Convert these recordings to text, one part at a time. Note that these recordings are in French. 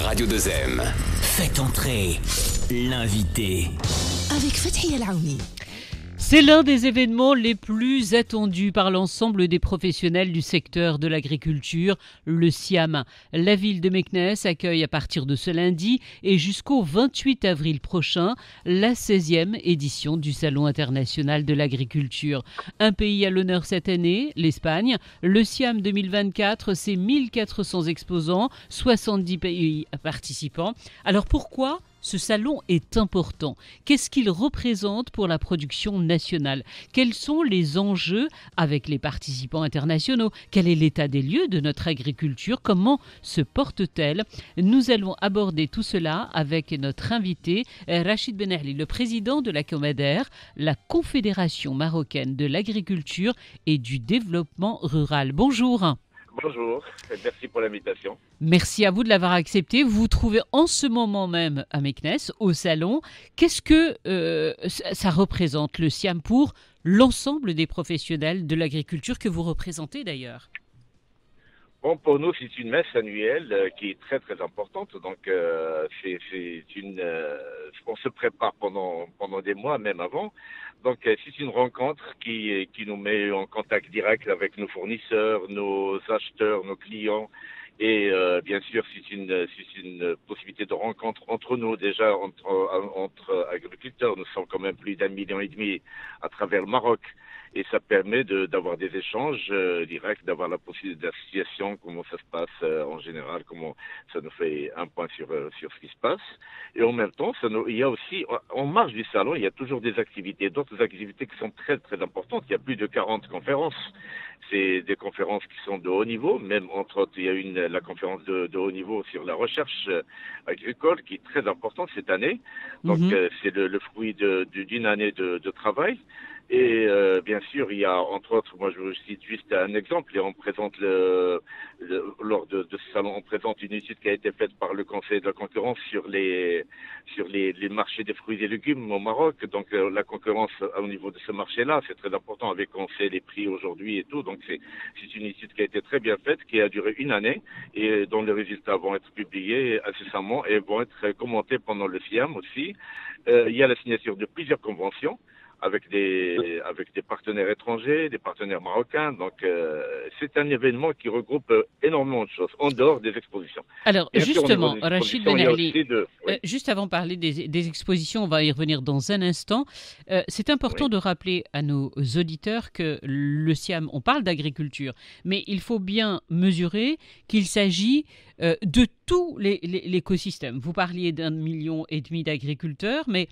Radio 2M. Faites entrer l'invité. Avec Fathia El-Aouni. C'est l'un des événements les plus attendus par l'ensemble des professionnels du secteur de l'agriculture, le SIAM. La ville de Meknès accueille à partir de ce lundi et jusqu'au 28 avril prochain la 16e édition du Salon international de l'agriculture. Un pays à l'honneur cette année, l'Espagne. Le SIAM 2024, c'est 1400 exposants, 70 pays participants. Alors pourquoi ce salon est important? Qu'est-ce qu'il représente pour la production nationale? Quels sont les enjeux avec les participants internationaux? Quel est l'état des lieux de notre agriculture? Comment se porte-t-elle? Nous allons aborder tout cela avec notre invité, Rachid Benahli, le président de la COMADER, la Confédération marocaine de l'agriculture et du développement rural. Bonjour. Bonjour, merci pour l'invitation. Merci à vous de l'avoir accepté. Vous vous trouvez en ce moment même à Meknès, au salon. Qu'est-ce que ça représente, le SIAM, pour l'ensemble des professionnels de l'agriculture que vous représentez d'ailleurs? Bon, pour nous, c'est une messe annuelle qui est très très importante. Donc, on se prépare pendant des mois, même avant. Donc, c'est une rencontre qui nous met en contact direct avec nos fournisseurs, nos acheteurs, nos clients. Et bien sûr, c'est une possibilité de rencontre entre nous, déjà entre agriculteurs. Nous sommes quand même plus d'1,5 million à travers le Maroc. Et ça permet d'avoir des échanges directs, d'avoir la possibilité de la situation, comment ça se passe en général, comment ça nous fait un point sur ce qui se passe. Et en même temps, il y a aussi, en marge du salon, il y a toujours des activités, d'autres activités qui sont très très importantes. Il y a plus de 40 conférences. C'est des conférences qui sont de haut niveau, même entre autres, il y a la conférence de haut niveau sur la recherche agricole qui est très importante cette année. Donc c'est le fruit d'une année de travail. Et bien sûr, il y a entre autres, moi je vous cite juste un exemple, et on présente lors de ce salon, on présente une étude qui a été faite par le Conseil de la concurrence sur les marchés des fruits et légumes au Maroc. Donc la concurrence au niveau de ce marché-là, c'est très important avec on sait les prix aujourd'hui et tout. Donc c'est une étude qui a été très bien faite, qui a duré une année et dont les résultats vont être publiés incessamment et vont être commentés pendant le SIAM aussi. Il y a la signature de plusieurs conventions avec des partenaires étrangers, des partenaires marocains. Donc, c'est un événement qui regroupe énormément de choses, en dehors des expositions. Alors, bien justement, sûr, Rachid Benahli, oui. Juste avant de parler des expositions, on va y revenir dans un instant. C'est important de rappeler à nos auditeurs que le SIAM, on parle d'agriculture, mais il faut bien mesurer qu'il s'agit de tout l'écosystème. Vous parliez d'1,5 million d'agriculteurs, mais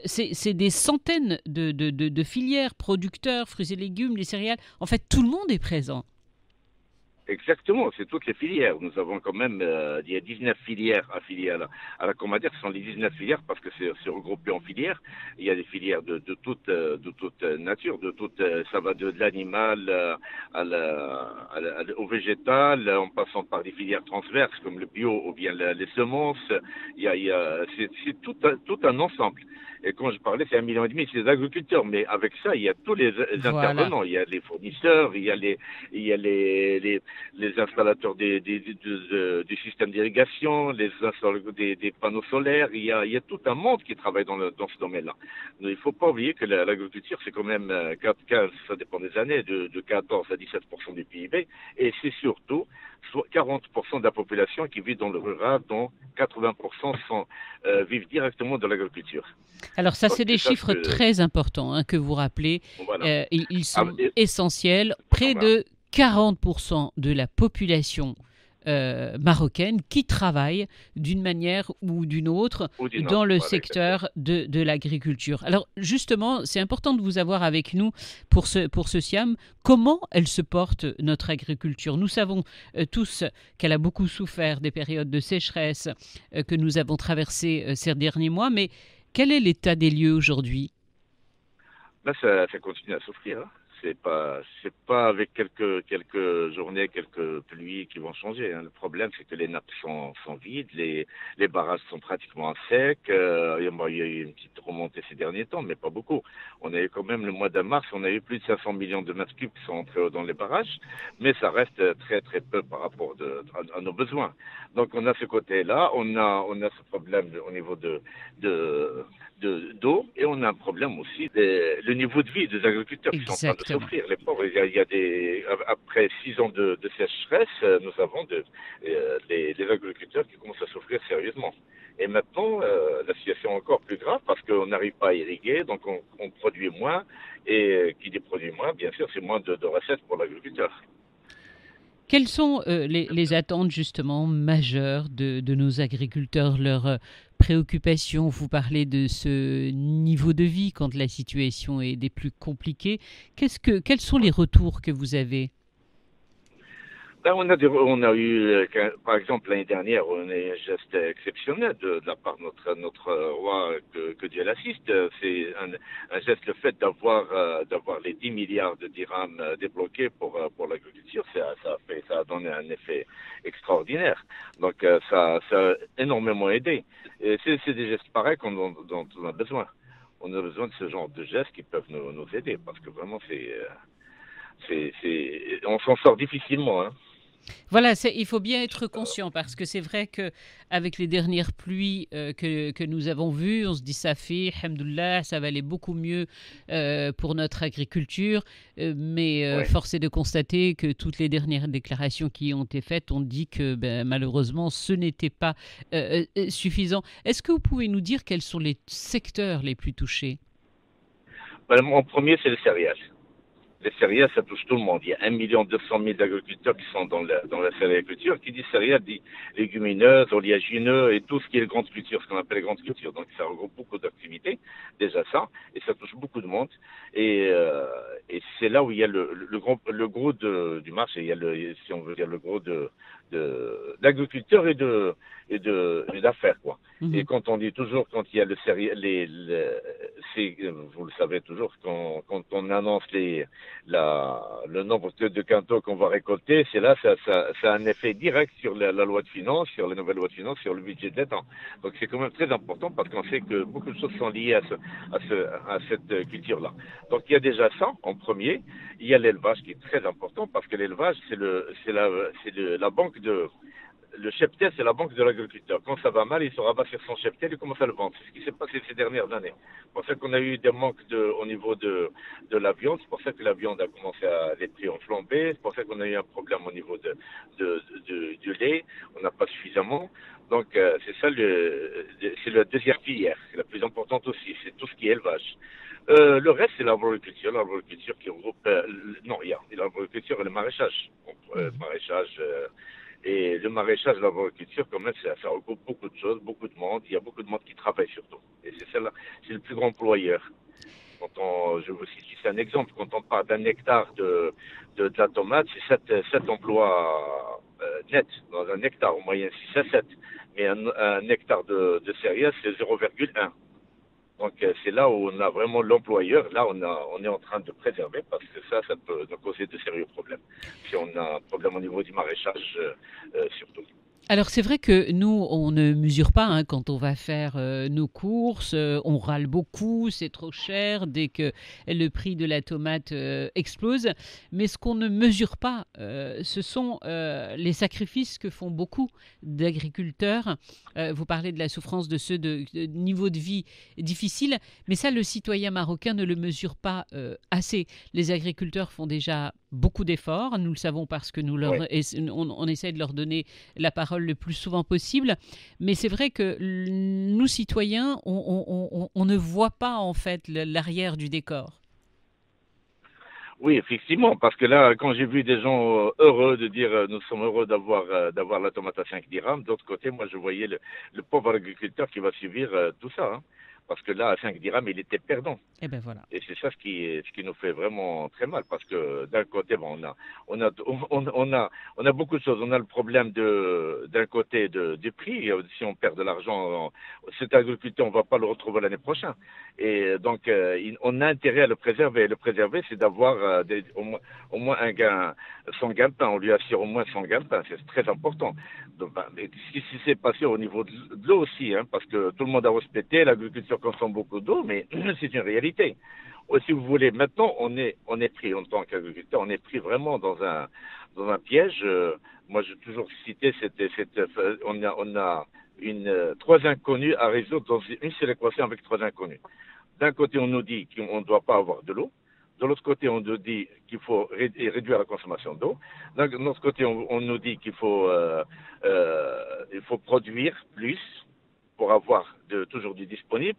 c'est des centaines de filières, producteurs, fruits et légumes, les céréales. En fait, tout le monde est présent. Exactement, c'est toutes les filières. Nous avons quand même, il y a 19 filières affiliées à la COMADER. Ce sont les 19 filières parce que c'est regroupé en filières. Il y a des filières de toute nature, ça va de l'animal au végétal, en passant par des filières transverses comme le bio ou bien les semences. C'est tout un ensemble. Et quand je parlais, c'est 1,5 million, c'est des agriculteurs. Mais avec ça, il y a tous les intervenants. Il y a les fournisseurs, il y a les installateurs du système d'irrigation, les installateurs des panneaux solaires. Il y a tout un monde qui travaille dans ce domaine-là. Il ne faut pas oublier que l'agriculture, c'est quand même 15, ça dépend des années, de 14 à 17% du PIB. Et c'est surtout 40% de la population qui vit dans le rural, dont 80% vivent directement de l'agriculture. Alors ça, c'est des chiffres très importants que vous rappelez. Voilà. Ils sont essentiels. Près de 40% de la population marocaine qui travaille d'une manière ou d'une autre dans le secteur de l'agriculture. Alors justement, c'est important de vous avoir avec nous pour ce SIAM. Comment elle se porte, notre agriculture? Nous savons tous qu'elle a beaucoup souffert des périodes de sécheresse que nous avons traversées ces derniers mois, mais quel est l'état des lieux aujourd'hui? Là, ça continue à souffrir. C'est pas avec quelques journées, quelques pluies qui vont changer, hein. Le problème, c'est que les nappes sont vides, les barrages sont pratiquement secs. Il y a eu une petite remontée ces derniers temps, mais pas beaucoup. On a eu quand même le mois de mars, on a eu plus de 500 millions de mètres cubes qui sont entrés dans les barrages, mais ça reste très très peu par rapport à nos besoins. Donc on a ce côté-là, on a ce problème au niveau d'eau, et on a un problème aussi le niveau de vie des agriculteurs qui sont en train de Exactement. souffrir. Les pauvres, il y a après 6 ans de sécheresse, nous avons des agriculteurs qui commencent à souffrir sérieusement. Et maintenant, la situation est encore plus grave parce qu'on n'arrive pas à irriguer, donc on produit moins, et qui dit produit moins, bien sûr, c'est moins de recettes pour l'agriculteur. Quelles sont les attentes justement majeures de nos agriculteurs, leurs préoccupations? Vous parlez de ce niveau de vie quand la situation est des plus compliquées. Quels sont les retours que vous avez? Ben, on a eu, par exemple, l'année dernière, on a eu un geste exceptionnel de la part de notre roi, que Dieu l'assiste. C'est un geste, le fait d'avoir les 10 milliards de dirhams débloqués pour l'agriculture. Ça a donné un effet extraordinaire. Donc, ça a énormément aidé. Et c'est des gestes pareils dont on a besoin. On a besoin de ce genre de gestes qui peuvent nous aider, parce que vraiment, on s'en sort difficilement, hein. Voilà, il faut bien être conscient parce que c'est vrai que avec les dernières pluies que nous avons vues, on se dit ça fait, alhamdoulilah, ça va aller beaucoup mieux pour notre agriculture, mais Ouais. force est de constater que toutes les dernières déclarations qui ont été faites ont dit que malheureusement ce n'était pas suffisant. Est-ce que vous pouvez nous dire quels sont les secteurs les plus touchés? Ben, en premier, c'est les céréales. Les céréales, ça touche tout le monde. Il y a 1,2 million d'agriculteurs qui sont dans la céréaliculture. Qui dit céréales dit légumineuses, oléagineux et tout ce qui est grande culture, ce qu'on appelle les grandes cultures. Donc ça regroupe beaucoup d'activités, déjà ça, et ça touche beaucoup de monde. Et c'est là où il y a le gros du marché. Il y a si on veut dire le gros d'agriculteurs et d'affaires, quoi. Et Mhm. quand on dit toujours, quand il y a le céréal, vous le savez toujours, quand on annonce le nombre de quintaux qu'on va récolter, c'est là, ça a un effet direct sur la loi de finances, sur la nouvelle loi de finances, sur le budget de l'État. Donc c'est quand même très important parce qu'on sait que beaucoup de choses sont liées à cette culture-là. Donc il y a déjà ça en premier. Il y a l'élevage qui est très important parce que l'élevage, la banque le cheptel, c'est la banque de l'agriculteur. Quand ça va mal, il se rabat sur son cheptel et commence à le vendre. C'est ce qui s'est passé ces dernières années. C'est pour ça qu'on a eu des manques au niveau de la viande. C'est pour ça que la viande a commencé les prix ont flambé. C'est pour ça qu'on a eu un problème au niveau du lait. On n'a pas suffisamment. Donc, c'est ça, c'est la deuxième filière. C'est la plus importante aussi. C'est tout ce qui est élevage. Le reste, c'est l'arboriculture. L'arboriculture qui regroupe, non, il y a l'arboriculture et le maraîchage. Donc, maraîchage, et le maraîchage, l'arboriculture, quand même, ça regroupe beaucoup de choses, beaucoup de monde. Il y a beaucoup de monde qui travaille surtout. Et c'est celle-là, c'est le plus grand employeur. Je vous cite juste un exemple. Quand on parle d'un hectare de la tomate, c'est 7 emplois nets dans un hectare, en moyenne 6 à 7. Mais un hectare de céréales, c'est 0,1. Donc c'est là où on a vraiment l'employeur. Là, on est en train de préserver parce que ça peut nous causer de sérieux problèmes. Si on a un problème au niveau du maraîchage, surtout. Alors c'est vrai que nous, on ne mesure pas hein, quand on va faire nos courses, on râle beaucoup, c'est trop cher dès que le prix de la tomate explose. Mais ce qu'on ne mesure pas, ce sont les sacrifices que font beaucoup d'agriculteurs. Vous parlez de la souffrance de ceux de niveau de vie difficile, mais ça, le citoyen marocain ne le mesure pas assez. Les agriculteurs font déjà beaucoup d'efforts, nous le savons parce que Oui. on essaie de leur donner la parole le plus souvent possible. Mais c'est vrai que nous, citoyens, on ne voit pas en fait l'arrière du décor. Oui, effectivement, parce que là, quand j'ai vu des gens heureux de dire nous sommes heureux d'avoir la tomate à 5 dirhams, d'autre côté, moi je voyais le pauvre agriculteur qui va subir tout ça, hein. parce que là, à 5 dirhams, il était perdant. Et ben voilà. Et c'est ça ce qui nous fait vraiment très mal, parce que d'un côté, bon, on a beaucoup de choses. On a le problème d'un côté du prix. Si on perd de l'argent, cet agriculteur, on ne va pas le retrouver l'année prochaine. Et donc, on a intérêt à le préserver. Le préserver, c'est d'avoir au moins un gain, son gain-pain. On lui assure au moins son gain-pain. C'est très important. Donc, ce qui s'est passé au niveau de l'eau aussi, hein, parce que tout le monde a respecté, l'agriculture consomme beaucoup d'eau, mais c'est une réalité. Si vous voulez, maintenant, on est pris en tant qu'agriculteur, on est pris vraiment dans un piège. Moi, j'ai toujours cité on a trois inconnus à résoudre dans une seule équation avec trois inconnus. D'un côté, on nous dit qu'on ne doit pas avoir de l'eau. De l'autre côté, on nous dit qu'il faut réduire la consommation d'eau. D'un autre côté, on nous dit qu'il faut produire plus pour avoir toujours du disponible.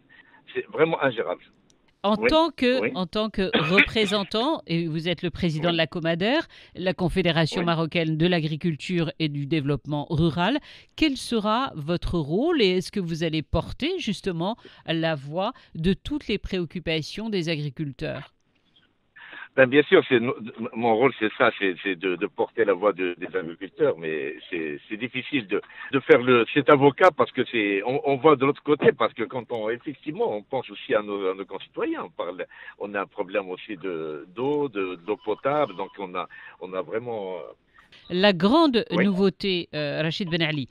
C'est vraiment ingérable. En Oui, tant que, oui, en tant que représentant, et vous êtes le président oui, de la Comader, la Confédération oui. marocaine de l'agriculture et du développement rural, quel sera votre rôle et est-ce que vous allez porter justement la voix de toutes les préoccupations des agriculteurs? Ben, bien sûr, mon rôle, c'est ça, c'est de porter la voix des agriculteurs, mais c'est difficile de faire cet avocat parce que on voit de l'autre côté, parce que effectivement, on pense aussi à nos concitoyens. On a un problème aussi d'eau potable, donc on a vraiment, La grande oui, nouveauté, Rachid Ben Ali,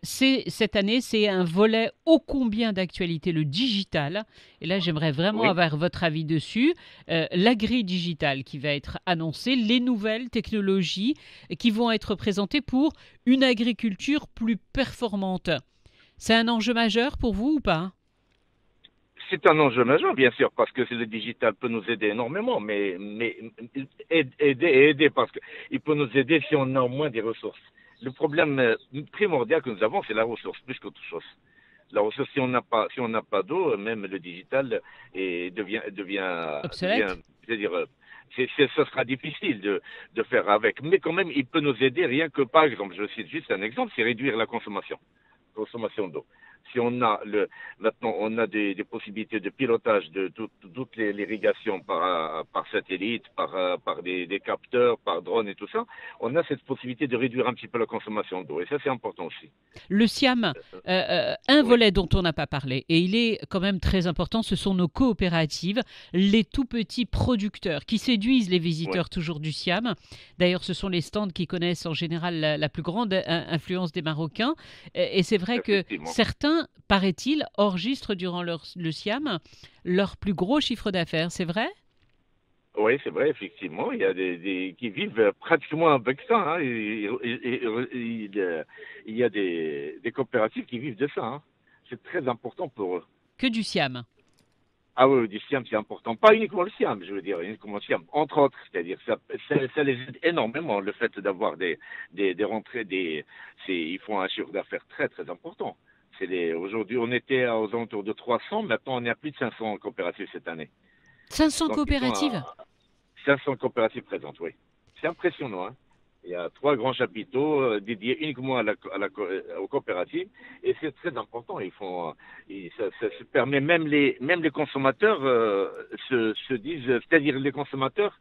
cette année, c'est un volet ô combien d'actualité, le digital. Et là, j'aimerais vraiment oui. avoir votre avis dessus. L'agri-digital qui va être annoncé, les nouvelles technologies qui vont être présentées pour une agriculture plus performante. C'est un enjeu majeur pour vous ou pas? C'est un enjeu majeur, bien sûr, parce que le digital peut nous aider énormément, mais aider, parce qu'il peut nous aider si on a au moins des ressources. Le problème primordial que nous avons, c'est la ressource, plus qu'autre chose. La ressource, si on n'a pas d'eau, même le digital devient, Obsolète? c'est-à-dire, ce sera difficile de faire avec. Mais quand même, il peut nous aider rien que, par exemple, je cite juste un exemple, c'est réduire la consommation d'eau. Si maintenant on a des possibilités de pilotage de toute l'irrigation par satellite, par des capteurs, par drone et tout ça, on a cette possibilité de réduire un petit peu la consommation d'eau. Et ça, c'est important aussi. Le SIAM, un Oui, volet dont on n'a pas parlé, et il est quand même très important, ce sont nos coopératives, les tout petits producteurs qui séduisent les oui, visiteurs toujours du SIAM. D'ailleurs, ce sont les stands qui connaissent en général la plus grande influence des Marocains. Et c'est vrai que effectivement. certains, paraît-il, enregistrent durant le SIAM leur plus gros chiffre d'affaires. C'est vrai? Oui, c'est vrai, effectivement. Il y a qui vivent pratiquement avec ça, hein. Il y a des coopératives qui vivent de ça, hein. C'est très important pour eux. Que du SIAM. Ah oui, du SIAM, c'est important. Pas uniquement le SIAM, je veux dire, uniquement le SIAM. Entre autres, c'est-à-dire, ça les aide énormément, le fait d'avoir des rentrées, ils font un chiffre d'affaires très, très important. Aujourd'hui, on était aux alentours de 300, maintenant on est à plus de 500 coopératives cette année. 500 Donc, ils sont coopératives? à 500 coopératives présentes, oui. C'est impressionnant, hein. Il y a 3 grands chapiteaux dédiés uniquement aux coopératives et c'est très important. Ça se permet même les consommateurs se disent, c'est-à-dire les consommateurs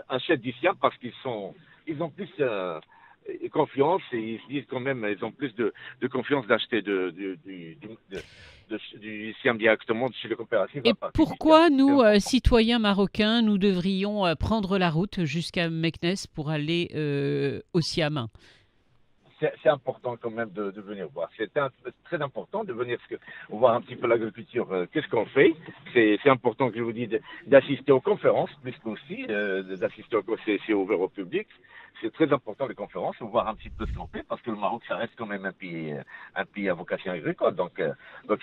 achètent du SIAM parce ils ont plus confiance et ils se disent quand même ils ont plus de confiance d'acheter du SIAM directement chez les coopératives Et à partir du SIAM. pourquoi C'est nous, important. citoyens marocains, nous devrions prendre la route jusqu'à Meknès pour aller au Siam? C'est important quand même de venir voir. Très important de venir voir un petit peu l'agriculture. Qu'est-ce qu'on fait? C'est important que je vous dise d'assister aux conférences, plus qu'aussi d'assister c'est ouvert au public. C'est très important les conférences, voir un petit peu ce qu'on fait, parce que le Maroc, ça reste quand même un pays à vocation agricole. Donc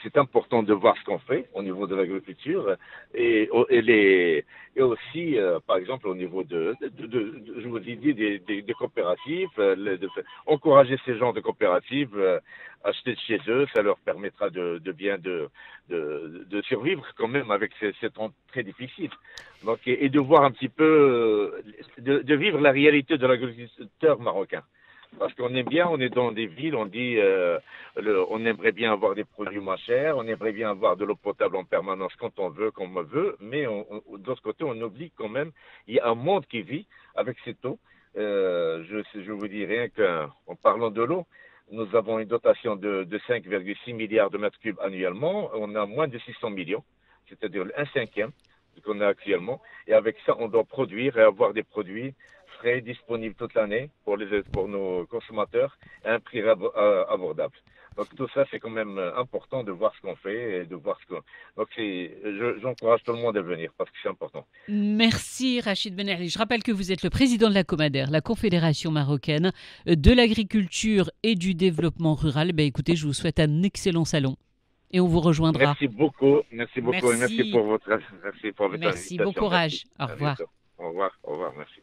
c'est important de voir ce qu'on fait au niveau de l'agriculture et aussi, par exemple, au niveau je vous ai dit, des coopératives, encourager ces genres de coopératives, acheter de chez eux, ça leur permettra de survivre quand même avec ces temps très difficiles. Donc, et de voir un petit peu, de vivre la réalité de l'agriculteur marocain. Parce qu'on aime bien, on est dans des villes, on dit, on aimerait bien avoir des produits moins chers, on aimerait bien avoir de l'eau potable en permanence quand on veut, comme on veut, mais d'autre côté, on oublie quand même, il y a un monde qui vit avec cette eau. Je vous dis rien qu'en parlant de l'eau, nous avons une dotation de 5,6 milliards de mètres cubes annuellement, on a moins de 600 millions, c'est-à-dire un cinquième qu'on a actuellement, et avec ça, on doit produire et avoir des produits frais, disponibles toute l'année pour nos consommateurs à un prix abordable. Donc tout ça, c'est quand même important de voir ce qu'on fait et de voir ce qu'on... Donc j'encourage tout le monde à venir parce que c'est important. Merci Rachid Ben Ali. Je rappelle que vous êtes le président de la Comader, la Confédération marocaine de l'agriculture et du développement rural. Ben, écoutez, je vous souhaite un excellent salon et on vous rejoindra. Merci beaucoup et merci pour votre Merci, invitation. bon courage. Au revoir. Au revoir, merci.